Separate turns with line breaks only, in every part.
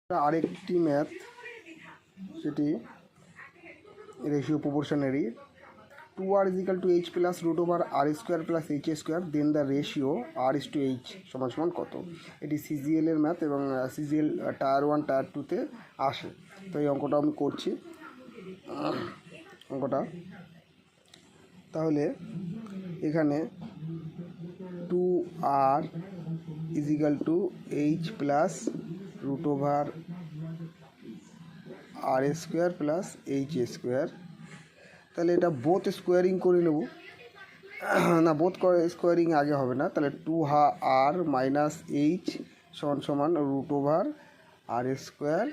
আরেকটি ম্যাথ, সেটি ratio প্রপোর্শনারি। 2r is equal to h plus root over r square plus h square, then the ratio r is to h সমান সমান কত? এটি CGL এর math এবং সিজিএল টায়ার 1 টায়ার 2-তে আসে। তো এই অঙ্কটা আমি করছি। অঙ্কটা তাহলে এখানে 2r is equal to h plus root over r square plus h square। তাহলে এটা বোথ স্কোয়ারিং করে নেব, না বোথ স্কোয়ারিং আগে হবে না। তাহলে 2r মাইনাস এইচ সমান সমান রুট ওভার আর স্কোয়ার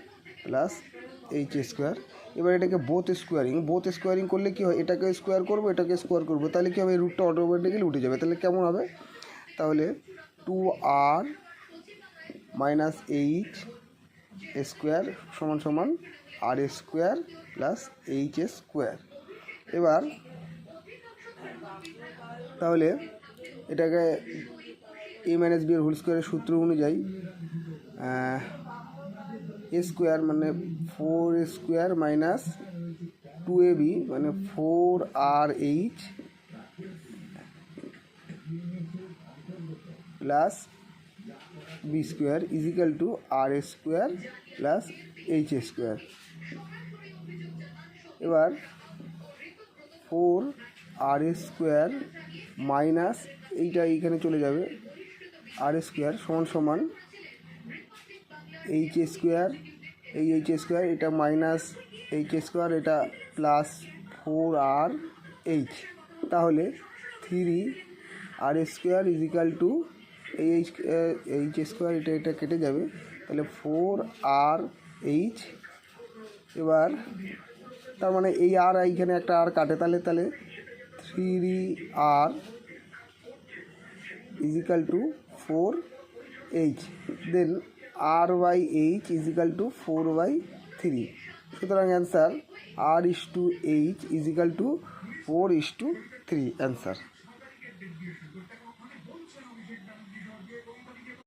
প্লাস এইচ স্কোয়ার। এবার এটাকে বোথ স্কোয়ারিং করলে কী হয়, এটাকে স্কোয়ার করবো, এটাকে স্কোয়ার করবো, তাহলে কী হবে, রুটটা অটোমেটিক্যালি উঠে যাবে। তাহলে কেমন হবে, তাহলে 2r মাইনাস এইচ স্কোয়ার সমান সমান আর স্কোয়ার প্লাস এইচ স্কোয়ার। এবার তাহলে এটাকে এ মাইনাস বি এর হোল স্কোয়ারের সূত্র অনুযায়ী এ স্কোয়ার মানে 4 স্কোয়ার মাইনাস 2ab মানে 4rh plus B square is equal to R square plus H square. এবার 4r স্কোয়ার মাইনাস এইটা এইখানে চলে যাবে, আর স্কোয়ার সমান সমান এইচ স্কোয়ার, এই এইচ স্কোয়ার এটা মাইনাস এইচ স্কোয়ার, এটা প্লাস 4rh। তাহলে 3r square is equal two এই এইচ স্কোয়ার এটা কেটে যাবে, তাহলে 4rh। এবার তার মানে এই আর এইখানে একটা আর কাটে, তাহলে 3r is equal to 4h, then r/h is equal to 4/3। সুতরাং answer r/h is equal to 4:3 answer.